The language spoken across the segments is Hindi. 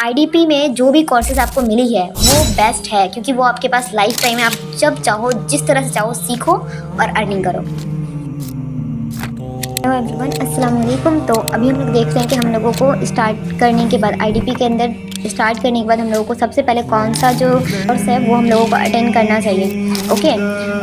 आईडीपी में जो भी कोर्सेज आपको मिली है वो बेस्ट है, क्योंकि वो आपके पास लाइफ टाइम है। आप जब चाहो जिस तरह से चाहो सीखो और अर्निंग करो। हेलो एवरीवन, अस्सलाम वालेकुम। तो अभी हम लोग देख रहे हैं कि हम लोगों को स्टार्ट करने के बाद आईडीपी के अंदर स्टार्ट करने के बाद हम लोगों को सबसे पहले कौन सा जो कोर्स है वो हम लोगों को अटेंड करना चाहिए। ओके,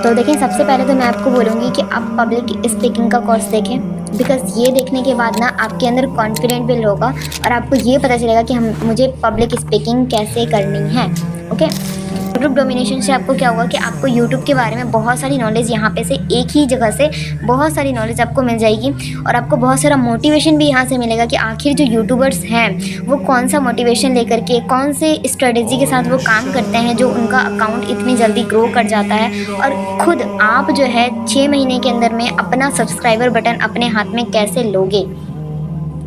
तो देखें, सबसे पहले तो मैं आपको बोलूँगी कि आप पब्लिक स्पीकिंग का कोर्स देखें, बिकॉज़ ये देखने के बाद ना आपके अंदर कॉन्फिडेंट बिल्ड होगा और आपको ये पता चलेगा कि मुझे पब्लिक स्पीकिंग कैसे करनी है। ओके, यूट्यूब डोमिनेशन से आपको क्या होगा कि आपको यूट्यूब के बारे में बहुत सारी नॉलेज यहाँ पे से एक ही जगह से बहुत सारी नॉलेज आपको मिल जाएगी और आपको बहुत सारा मोटिवेशन भी यहाँ से मिलेगा कि आखिर जो यूट्यूबर्स हैं वो कौन सा मोटिवेशन लेकर के कौन से स्ट्रेटेजी के साथ वो काम करते हैं जो उनका अकाउंट इतनी जल्दी ग्रो कर जाता है, और ख़ुद आप जो है 6 महीने के अंदर में अपना सब्सक्राइबर बटन अपने हाथ में कैसे लोगे।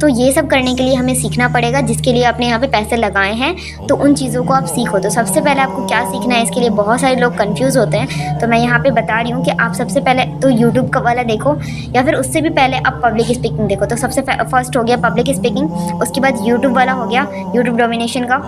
तो ये सब करने के लिए हमें सीखना पड़ेगा, जिसके लिए आपने यहाँ पे पैसे लगाए हैं, तो उन चीज़ों को आप सीखो। तो सबसे पहले आपको क्या सीखना है, इसके लिए बहुत सारे लोग कंफ्यूज होते हैं, तो मैं यहाँ पे बता रही हूँ कि आप सबसे पहले तो यूट्यूब का वाला देखो, या फिर उससे भी पहले आप पब्लिक स्पीकिंग देखो। तो सबसे फर्स्ट हो गया पब्लिक स्पीकिंग, उसके बाद यूट्यूब वाला हो गया, यूट्यूब डोमिनेशन का।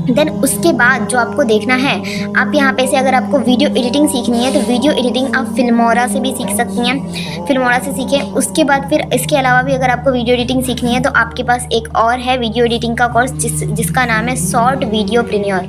देन उसके बाद जो आपको देखना है, आप यहाँ पे से अगर आपको वीडियो एडिटिंग सीखनी है तो वीडियो एडिटिंग आप फिल्मोरा से भी सीख सकती हैं, फिल्मोरा से सीखें। उसके बाद फिर इसके अलावा भी अगर आपको वीडियो एडिटिंग सीखनी है तो आपके पास एक और है वीडियो एडिटिंग का कोर्स जिसका नाम है शॉर्ट वीडियोप्रेन्योर।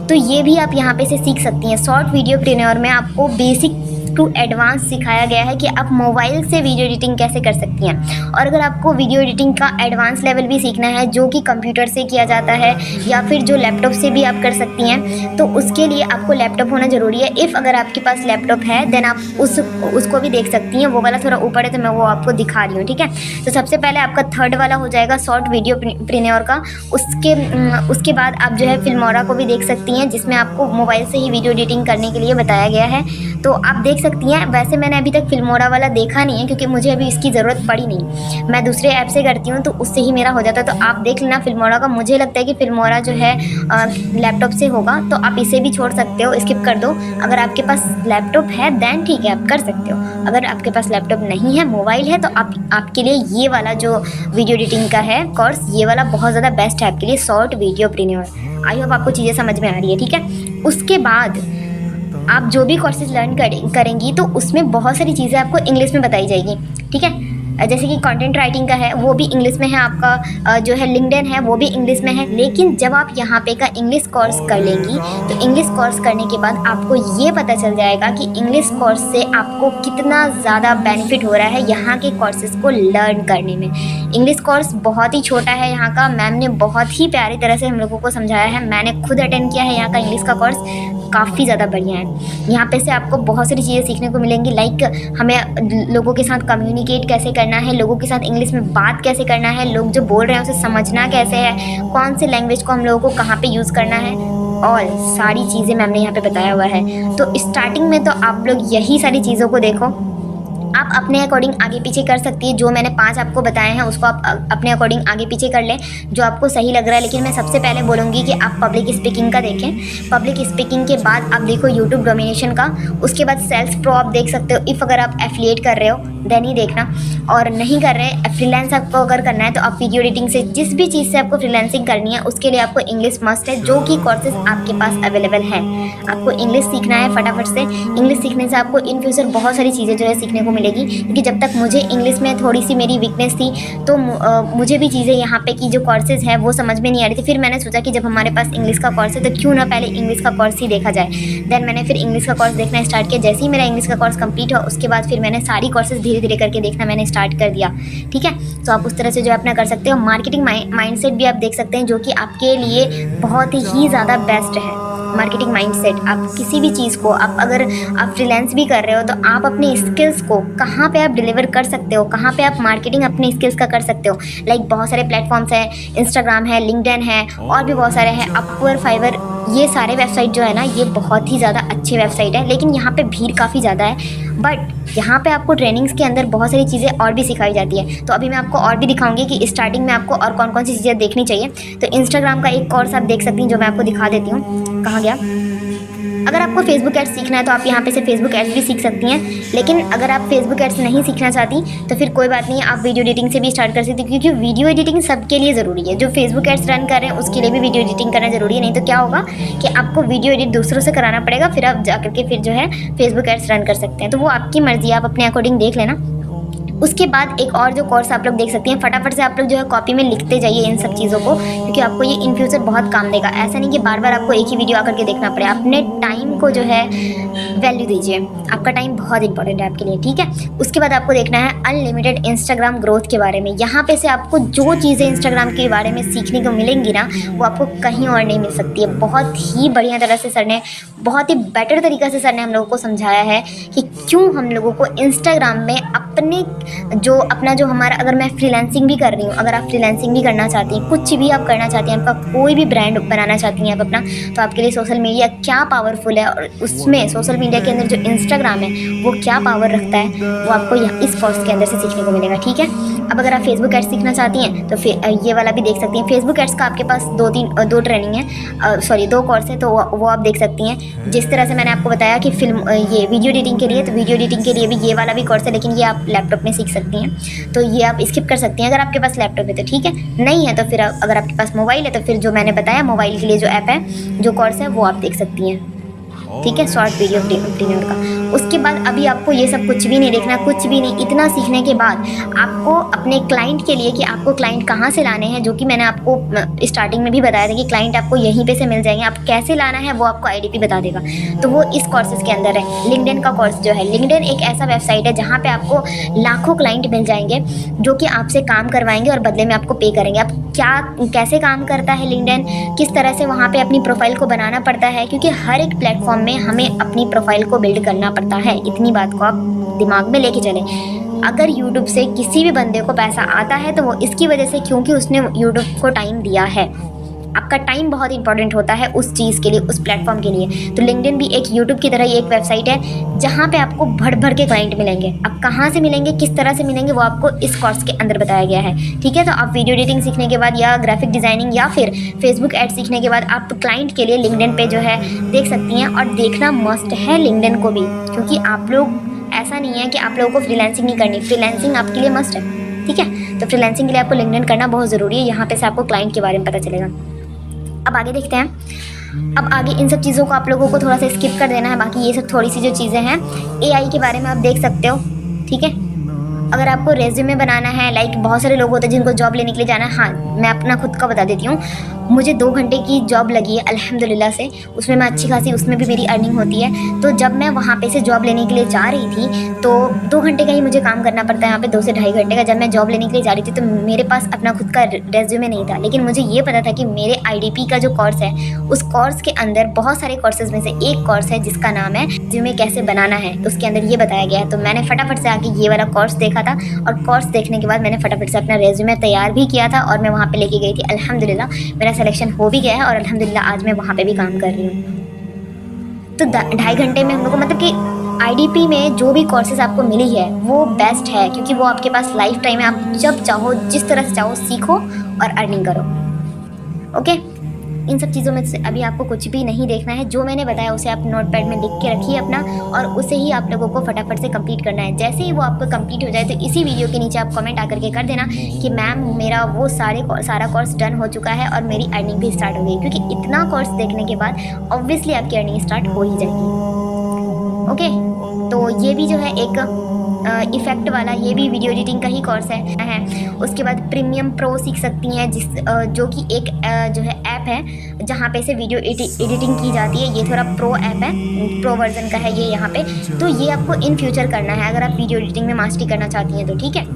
तो ये भी आप यहाँ पे से सीख सकती हैं। शॉर्ट वीडियोप्रेन्योर में आपको बेसिक टू एडवांस सिखाया गया है कि आप मोबाइल से वीडियो एडिटिंग कैसे कर सकती हैं। और अगर आपको वीडियो एडिटिंग का एडवांस लेवल भी सीखना है जो कि कंप्यूटर से किया जाता है या फिर जो लैपटॉप से भी आप कर सकती हैं, तो उसके लिए आपको लैपटॉप होना ज़रूरी है। इफ़ अगर आपके पास लैपटॉप है देन आप उसको भी देख सकती हैं। वो वाला थोड़ा ऊपर है तो मैं वो आपको दिखा रही हूँ, ठीक है। तो सबसे पहले आपका थर्ड वाला हो जाएगा शॉर्ट वीडियोप्रेन्योर का। उसके बाद आप जो है फिल्मोरा को भी देख सकती हैं, जिसमें आपको मोबाइल से ही वीडियो एडिटिंग करने के लिए बताया गया है, तो आप देख सकती हैं। वैसे मैंने अभी तक फिल्मोरा वाला देखा नहीं है क्योंकि मुझे अभी इसकी ज़रूरत पड़ी नहीं, मैं दूसरे ऐप से करती हूँ तो उससे ही मेरा हो जाता है। तो आप देख लेना फिल्मोरा का। मुझे लगता है कि फिल्मोरा जो है लैपटॉप से होगा, तो आप इसे भी छोड़ सकते हो, स्किप कर दो। अगर आपके पास लैपटॉप है देन ठीक है, आप कर सकते हो। अगर आपके पास लैपटॉप नहीं है, मोबाइल है, तो आपके लिए ये वाला जो वीडियो एडिटिंग का है कोर्स, ये वाला बहुत ज़्यादा बेस्ट है आपके लिए, शॉर्ट वीडियोप्रेन्योर। आई होप आपको चीज़ें समझ में आ रही है, ठीक है। उसके बाद आप जो भी कोर्सेज लर्न करेंगी तो उसमें बहुत सारी चीज़ें आपको इंग्लिश में बताई जाएगी, ठीक है। जैसे कि कंटेंट राइटिंग का है वो भी इंग्लिश में है, आपका जो है लिंक्डइन है वो भी इंग्लिश में है। लेकिन जब आप यहाँ पे का इंग्लिश कोर्स कर लेंगी तो इंग्लिश कोर्स करने के बाद आपको ये पता चल जाएगा कि इंग्लिश कोर्स से आपको कितना ज़्यादा बेनिफिट हो रहा है यहाँ के कोर्सेज़ को लर्न करने में। इंग्लिश कोर्स बहुत ही छोटा है यहाँ का, मैम ने बहुत ही प्यारी तरह से हम लोगों को समझाया है। मैंने खुद अटेंड किया है यहाँ का इंग्लिश का कोर्स, काफ़ी ज़्यादा बढ़िया है। यहाँ पे से आपको बहुत सारी चीज़ें सीखने को मिलेंगी, लाइक हमें लोगों के साथ कम्युनिकेट कैसे करना है, लोगों के साथ इंग्लिश में बात कैसे करना है, लोग जो बोल रहे हैं उसे समझना कैसे है, कौन से लैंग्वेज को हम लोगों को कहाँ पे यूज़ करना है, और सारी चीज़ें मैम ने यहाँ पे बताया हुआ है। तो स्टार्टिंग में तो आप लोग यही सारी चीज़ों को देखो, आप अपने अकॉर्डिंग आगे पीछे कर सकती है। जो मैंने 5 आपको बताए हैं उसको आप अपने अकॉर्डिंग आगे पीछे कर लें जो आपको सही लग रहा है। लेकिन मैं सबसे पहले बोलूँगी कि आप पब्लिक स्पीकिंग का देखें। पब्लिक स्पीकिंग के बाद आप देखो यूट्यूब डोमिनेशन का, उसके बाद सेल्स प्रो आप देख सकते हो। इफ़ अगर आप एफिलिएट कर रहे हो देन ही देखना, और नहीं कर रहे फ्रीलांस आपको अगर करना है तो आप वीडियो एडिटिंग से जिस भी चीज़ से आपको फ्रीलांसिंग करनी है उसके लिए आपको इंग्लिश मस्ट है, जो कि कोर्सेज आपके पास अवेलेबल हैं। आपको इंग्लिश सीखना है फटाफट से। इंग्लिश सीखने से आपको इन फ्यूचर बहुत सारी चीज़ें जो है सीखने को मिलेगी, क्योंकि जब तक मुझे इंग्लिश में थोड़ी सी मेरी वीकनेस थी तो मुझे भी चीज़ें यहाँ पे की जो कोर्सेज़ है वो समझ में नहीं आ रही थी। फिर मैंने सोचा कि जब हमारे पास इंग्लिश का कोर्स है तो क्यों ना पहले इंग्लिश का कोर्स ही देखा जाए। देन मैंने फिर इंग्लिश का कोर्स देखना स्टार्ट किया। जैसे ही मेरा इंग्लिश का कोर्स कंप्लीट हुआ उसके बाद फिर मैंने सारी कोर्सेज धीरे धीरे करके देखना मैंने स्टार्ट कर दिया, ठीक है। तो आप उस तरह से जो अपना कर सकते हो। मार्केटिंग माइंडसेट भी आप देख सकते हैं, जो कि आपके लिए बहुत ही ज़्यादा बेस्ट है। मार्केटिंग माइंडसेट, आप किसी भी चीज़ को अगर आप फ्रीलांस भी कर रहे हो तो आप अपने स्किल्स को कहाँ पे आप डिलीवर कर सकते हो, कहाँ पे आप मार्केटिंग अपने स्किल्स का कर सकते हो। लाइक बहुत सारे प्लेटफॉर्म्स हैं, इंस्टाग्राम है, लिंक्डइन है, और भी बहुत सारे हैं, अपवर्क, फाइवर, ये सारे वेबसाइट जो है ना ये बहुत ही ज़्यादा अच्छे वेबसाइट है। लेकिन यहाँ पे भीड़ काफ़ी ज़्यादा है, बट यहाँ पे आपको ट्रेनिंग्स के अंदर बहुत सारी चीज़ें और भी सिखाई जाती है। तो अभी मैं आपको और भी दिखाऊंगी कि स्टार्टिंग में आपको और कौन कौन सी चीज़ें देखनी चाहिए। तो इंस्टाग्राम का एक कोर्स आप देख सकती हैं जो मैं आपको दिखा देती हूँ। कहाँ गया? अगर आपको फेसबुक एड्स सीखना है तो आप यहाँ पे से फेसबुक एड्स भी सीख सकती हैं, लेकिन अगर आप फेसबुक एड्स नहीं सीखना चाहती तो फिर कोई बात नहीं, आप वीडियो एडिटिंग से भी स्टार्ट कर सकती हैं, क्योंकि वीडियो एडिटिंग सबके लिए ज़रूरी है। जो फेसबुक एड्स रन कर रहे हैं उसके लिए भी वीडियो एडिटिंग करना ज़रूरी है, नहीं तो क्या होगा कि आपको वीडियो एडिट दूसरों से कराना पड़ेगा, फिर आप जाकर के फिर जो है फेसबुक एड्स रन कर सकते हैं। तो वो आपकी मर्ज़ी, आप अपने अकॉर्डिंग देख लेना। उसके बाद एक और जो कोर्स आप लोग देख सकती हैं, फटाफट से आप लोग जो है कॉपी में लिखते जाइए इन सब चीज़ों को, क्योंकि आपको ये इन फ्यूचर बहुत काम देगा। ऐसा नहीं कि बार बार आपको एक ही वीडियो आकर के देखना पड़े। अपने टाइम को जो है वैल्यू दीजिए, आपका टाइम बहुत इंपॉर्टेंट है आपके लिए, ठीक है। उसके बाद आपको देखना है अनलिमिटेड इंस्टाग्राम ग्रोथ के बारे में। यहाँ पे से आपको जो चीज़ें इंस्टाग्राम के बारे में सीखने को मिलेंगी ना, वो आपको कहीं और नहीं मिल सकती है। बहुत ही बढ़िया तरह से सर ने, बहुत ही बेटर तरीक़ा से सर ने हम लोगों को समझाया है कि क्यों हम लोगों को इंस्टाग्राम में अपने अपना जो हमारा, अगर मैं फ्रीलांसिंग भी कर रही हूँ, अगर आप फ्रीलांसिंग भी करना चाहती हैं, कुछ भी आप करना चाहती हैं, आपका कोई भी ब्रांड बनाना चाहती हैं आप अपना, तो आपके लिए सोशल मीडिया क्या पावरफुल है, और उसमें सोशल मीडिया के अंदर जो इंस्टाग्राम है वो क्या पावर रखता है, वो आपको यहाँ इस कोर्स के अंदर से सीखने को मिलेगा, ठीक है। अब अगर आप फेसबुक एड्स सीखना चाहती हैं तो फिर ये वाला भी देख सकती हैं। फेसबुक एड्स का आपके पास दो ट्रेनिंग है, सॉरी 2 कोर्स है, तो वो आप देख सकती हैं। जिस तरह से मैंने आपको बताया कि ये वीडियो एडिटिंग के लिए, तो वीडियो एडिटिंग के लिए भी ये वाला भी कोर्स है, लेकिन ये आप लैपटॉप में सीख सकती हैं, तो ये आप स्किप कर सकती हैं अगर आपके पास लैपटॉप है तो, ठीक है। नहीं है तो फिर अगर आपके पास मोबाइल है तो फिर जो मैंने बताया मोबाइल के लिए जो ऐप है, जो कोर्स है, वो आप देख सकती हैं, ठीक है, शॉर्ट वीडियो 15 मिनट का। उसके बाद अभी आपको ये सब कुछ भी नहीं देखना, कुछ भी नहीं। इतना सीखने के बाद आपको अपने क्लाइंट के लिए, कि आपको क्लाइंट कहाँ से लाने हैं, जो कि मैंने आपको स्टार्टिंग में भी बताया था कि क्लाइंट आपको यहीं पे से मिल जाएंगे, आप कैसे लाना है वो आपको आईडीपी बता देगा। तो वो इस कोर्सेज के अंदर है। लिंक्डइन का कोर्स जो है, लिंक्डइन एक ऐसा वेबसाइट है जहाँ पे आपको लाखों क्लाइंट मिल जाएंगे जो कि आपसे काम करवाएंगे और बदले में आपको पे करेंगे। आप कैसे काम करता है लिंक्डइन, किस तरह से वहाँ पे अपनी प्रोफाइल को बनाना पड़ता है, क्योंकि हर एक प्लेटफॉर्म में हमें अपनी प्रोफाइल को बिल्ड करना पड़ता है। इतनी बात को आप दिमाग में लेके चलें। अगर यूट्यूब से किसी भी बंदे को पैसा आता है तो वो इसकी वजह से, क्योंकि उसने यूट्यूब को टाइम दिया है। आपका टाइम बहुत इंपॉर्टेंट होता है उस चीज़ के लिए, उस प्लेटफॉर्म के लिए। तो लिंक्डइन भी एक यूट्यूब की तरह ही एक वेबसाइट है जहाँ पे आपको भर के क्लाइंट मिलेंगे। अब कहाँ से मिलेंगे, किस तरह से मिलेंगे, वो आपको इस कोर्स के अंदर बताया गया है, ठीक है। तो आप वीडियो एडिटिंग सीखने के बाद, या ग्राफिक डिज़ाइनिंग, या फिर फेसबुक एड सीखने के बाद आप क्लाइंट के लिए लिंक्डइन पे जो है देख सकती हैं। और देखना मस्ट है लिंक्डइन को भी, क्योंकि आप लोग, ऐसा नहीं है कि आप लोगों को फ्रीलांसिंग नहीं करनी, फ्रीलांसिंग आपके लिए मस्ट है, ठीक है। तो फ्रीलांसिंग के लिए आपको लिंक्डइन करना बहुत ज़रूरी है। यहाँ पे से आपको क्लाइंट के बारे में पता चलेगा। अब आगे देखते हैं। अब आगे इन सब चीज़ों को आप लोगों को थोड़ा सा स्किप कर देना है। बाकी ये सब थोड़ी सी जो चीज़ें हैं, एआई के बारे में आप देख सकते हो, ठीक है। अगर आपको रेज्यूमे बनाना है, लाइक बहुत सारे लोग होते हैं जिनको जॉब लेने के लिए जाना है। हाँ, मैं अपना खुद का बता देती हूँ। मुझे 2 घंटे की जॉब लगी है अल्हम्दुलिल्लाह से, उसमें मैं अच्छी खासी, उसमें भी मेरी अर्निंग होती है। तो जब मैं वहाँ पे से जॉब लेने के लिए जा रही थी तो 2 घंटे का ही मुझे काम करना पड़ता है यहाँ पे, 2 से ढाई घंटे का। जब मैं जॉब लेने के लिए जा रही थी तो मेरे पास अपना खुद का रेज्यूमे नहीं था, लेकिन मुझे ये पता था कि मेरे आईडीपी का जो कोर्स है, उस कोर्स के अंदर बहुत सारे कोर्सेज में से एक कोर्स है जिसका नाम है रेज्यूमे कैसे बनाना है। तो उसके अंदर ये बताया गया है। तो मैंने फटाफट से आके ये वाला कोर्स देखा था, और कोर्स देखने के बाद मैंने फटाफट से अपना रेज्यूमे तैयार भी किया था और मैं वहाँ पे लेके गई थी। अल्हम्दुलिल्लाह मेरा सिलेक्शन हो भी गया है और अल्हम्दुलिल्लाह आज मैं वहाँ पे भी काम कर रही हूँ। तो 2.5 घंटे में हम लोग को, मतलब कि आईडीपी में जो भी कोर्सेज आपको मिली है वो बेस्ट है, क्योंकि वो आपके पास लाइफ टाइम है। आप जब चाहो, जिस तरह से चाहो, सीखो और अर्निंग करो, ओके। इन सब चीज़ों में से अभी आपको कुछ भी नहीं देखना है। जो मैंने बताया उसे आप नोटपैड में लिख के रखिए अपना, और उसे ही आप लोगों को फटाफट से कंप्लीट करना है। जैसे ही वो आपको कंप्लीट हो जाए तो इसी वीडियो के नीचे आप कमेंट आकर के कर देना कि मैम मेरा वो सारा कोर्स डन हो चुका है और मेरी अर्निंग भी स्टार्ट हो गई, क्योंकि इतना कोर्स देखने के बाद ऑब्वियसली आपकी अर्निंग स्टार्ट हो ही जाएगी, ओके। तो ये भी जो है एक इफ़ेक्ट वाला, ये भी वीडियो एडिटिंग का ही कोर्स है। उसके बाद प्रीमियम प्रो सीख सकती हैं, जो कि एक जो है ऐप है जहाँ पे से वीडियो एडिटिंग की जाती है। ये थोड़ा प्रो ऐप है, प्रो वर्जन का है ये यहाँ पे। तो ये आपको इन फ्यूचर करना है अगर आप वीडियो एडिटिंग में मास्टरी करना चाहती हैं तो, ठीक है।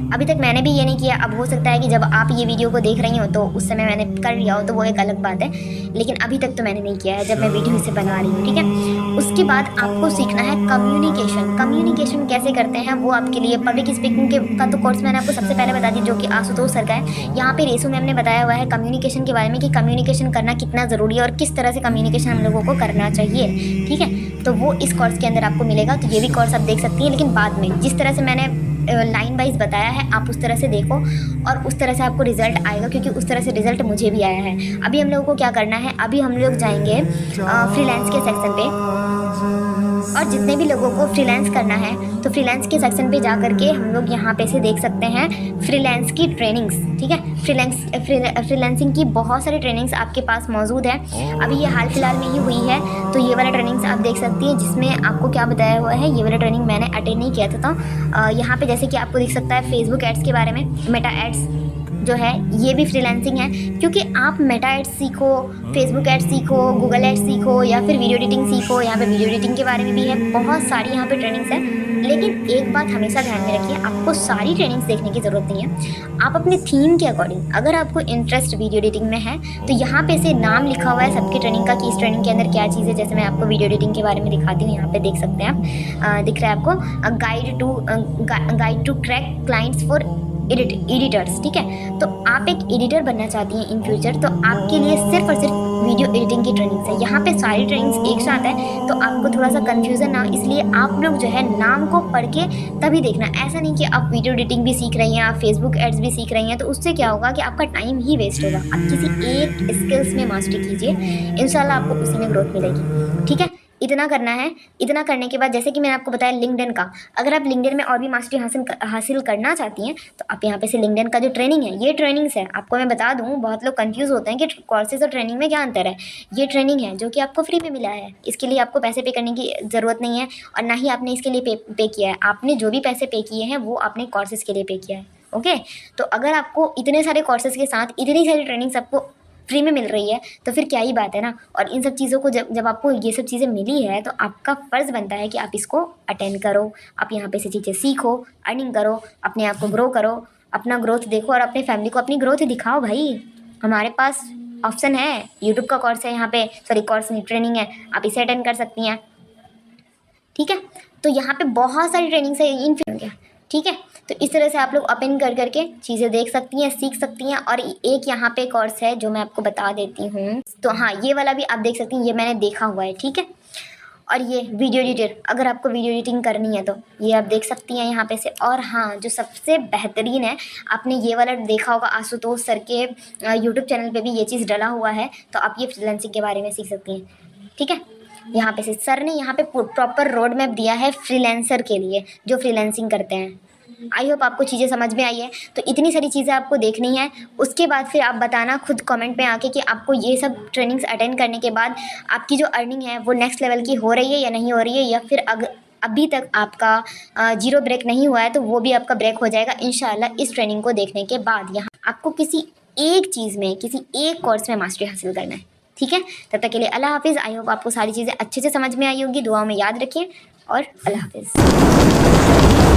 अभी तक मैंने भी ये नहीं किया। अब हो सकता है कि जब आप ये वीडियो को देख रही हो तो उस समय मैंने कर लिया हो, तो वो एक अलग बात है, लेकिन अभी तक तो मैंने नहीं किया है जब मैं वीडियो इसे बना रही हूँ, ठीक है। उसके बाद आपको सीखना है कम्युनिकेशन कैसे करते हैं वो आपके लिए। पब्लिक स्पीकिंग का तो कोर्स मैंने आपको सबसे पहले बता दी, जो कि आशुतोष सर का है। यहाँ पे रेसू मैम ने बताया हुआ है कम्युनिकेशन के बारे में कि कम्युनिकेशन करना कितना ज़रूरी है और किस तरह से कम्युनिकेशन हम लोगों को करना चाहिए, ठीक है। तो वो इस कोर्स के अंदर आपको मिलेगा। तो ये भी कोर्स आप देख सकती हैं, लेकिन बाद में जिस तरह से मैंने लाइन वाइज बताया है, आप उस तरह से देखो और उस तरह से आपको रिजल्ट आएगा, क्योंकि उस तरह से रिजल्ट मुझे भी आया है। अभी हम लोगों को क्या करना है, अभी हम लोग जाएंगे फ्रीलांस के सेक्शन पे, और जितने भी लोगों को फ्रीलांस करना है तो फ्रीलांस के सेक्शन पे जा करके हम लोग यहाँ पे से देख सकते हैं फ्रीलांस की ट्रेनिंग्स। ठीक है, फ्रीलांसिंग की बहुत सारी ट्रेनिंग्स आपके पास मौजूद है। अभी ये हाल फिलहाल में ही हुई है, तो ये वाला ट्रेनिंग्स आप देख सकती हैं, जिसमें आपको क्या बताया हुआ है। ये वाला ट्रेनिंग मैंने अटेंड नहीं किया था, तो यहाँ पे जैसे कि आपको दिख सकता है फेसबुक एड्स के बारे में, मेटा एड्स जो है ये भी फ्रीलांसिंग है, क्योंकि आप मेटा एड्स सीखो, फेसबुक एड्स सीखो, गूगल एड्स सीखो, या फिर वीडियो एडिटिंग सीखो। यहाँ पे वीडियो एडिटिंग के बारे में भी है, बहुत सारी यहाँ पे ट्रेनिंग्स है। लेकिन एक बात हमेशा ध्यान में रखिए, आपको सारी ट्रेनिंग्स देखने की ज़रूरत नहीं है। आप अपने थीम के अकॉर्डिंग, अगर आपको इंटरेस्ट वीडियो एडिटिंग में है तो यहाँ पे से नाम लिखा हुआ है सबकी ट्रेनिंग का कि इस ट्रेनिंग के अंदर क्या चीज़ है। जैसे मैं आपको वीडियो एडिटिंग के बारे में दिखाती हूँ, यहाँ पे देख सकते हैं आप, दिख रहा है आपको guide to crack clients for editors. ठीक है, तो आप एक एडिटर बनना चाहती हैं इन फ्यूचर, तो आपके लिए सिर्फ और सिर्फ वीडियो एडिटिंग की ट्रेनिंग्स है। यहाँ पे सारी ट्रेनिंग्स एक साथ है, तो आपको थोड़ा सा कन्फ्यूज़न ना हो, इसलिए आप लोग जो है नाम को पढ़ के तभी देखना। ऐसा नहीं कि आप वीडियो एडिटिंग भी सीख रही हैं, आप फेसबुक एड्स भी सीख रही हैं, तो उससे क्या होगा कि आपका टाइम ही वेस्ट होगा। आप किसी एक स्किल्स में मास्टरी कीजिए, इंशाल्लाह आपको उसी में ग्रोथ मिलेगी। ठीक है, इतना करना है। इतना करने के बाद जैसे कि मैंने आपको बताया लिंक्डइन का, अगर आप लिंक्डइन में और भी मास्टरी हासिल करना चाहती हैं तो आप यहाँ पे से लिंक्डइन का जो ट्रेनिंग है, ये ट्रेनिंग्स है। आपको मैं बता दूँ, बहुत लोग कंफ्यूज होते हैं कि कोर्सेज और ट्रेनिंग में क्या अंतर है। ये ट्रेनिंग है जो कि आपको फ्री में मिला है, इसके लिए आपको पैसे पे करने की ज़रूरत नहीं है, और ना ही आपने इसके लिए पे किया है। आपने जो भी पैसे पे किए हैं वो आपने कोर्सेज़ के लिए पे किया है। ओके, तो अगर आपको इतने सारे कोर्सेज़ के साथ इतनी सारी ट्रेनिंग्स आपको फ्री में मिल रही है तो फिर क्या ही बात है ना। और इन सब चीज़ों को जब आपको ये सब चीज़ें मिली है तो आपका फ़र्ज़ बनता है कि आप इसको अटेंड करो, आप यहाँ पे से चीज़ें सीखो, अर्निंग करो, अपने आप को ग्रो करो, अपना ग्रोथ देखो और अपनी फैमिली को अपनी ग्रोथ दिखाओ। भाई हमारे पास ऑप्शन है, यूट्यूब का कोर्स है, यहाँ पे सॉरी कोर्स नहीं ट्रेनिंग है, आप इसे अटेंड कर सकती हैं। ठीक है, तो यहाँ पे बहुत सारी ट्रेनिंग्स है इन फिल्म। ठीक है, तो इस तरह से आप लोग ओपन कर करके चीज़ें देख सकती हैं, सीख सकती हैं। और एक यहाँ पे कोर्स है जो मैं आपको बता देती हूँ, तो हाँ ये वाला भी आप देख सकती हैं, ये मैंने देखा हुआ है। ठीक है, और ये वीडियो एडिटर, अगर आपको वीडियो एडिटिंग करनी है तो ये आप देख सकती हैं यहाँ पे से। और हाँ, जो सबसे बेहतरीन है, आपने ये वाला देखा होगा, आशुतोष सर के यूट्यूब चैनल पे भी ये चीज़ डला हुआ है, तो आप ये फ्रीलांसिंग के बारे में सीख सकती हैं। ठीक है, यहाँ पे से सर ने यहाँ पे प्रॉपर रोड मैप दिया है फ्रीलांसर के लिए जो फ्रीलांसिंग करते हैं। आई होप आपको चीज़ें समझ में आई है। तो इतनी सारी चीज़ें आपको देखनी है, उसके बाद फिर आप बताना खुद कमेंट में आके कि आपको ये सब ट्रेनिंग्स अटेंड करने के बाद आपकी जो अर्निंग है वो नेक्स्ट लेवल की हो रही है या नहीं हो रही है, या फिर अभी तक आपका जीरो ब्रेक नहीं हुआ है तो वो भी आपका ब्रेक हो जाएगा इंशाल्लाह इस ट्रेनिंग को देखने के बाद। यहाँ आपको किसी एक चीज़ में, किसी एक कोर्स में मास्टरी हासिल करना है। ठीक है, तब तक के लिए अल्लाह हाफिज़। आई होप आपको सारी चीज़ें अच्छे से समझ में आई होगी, दुआ में याद रखिए और अल्लाह हाफिज़।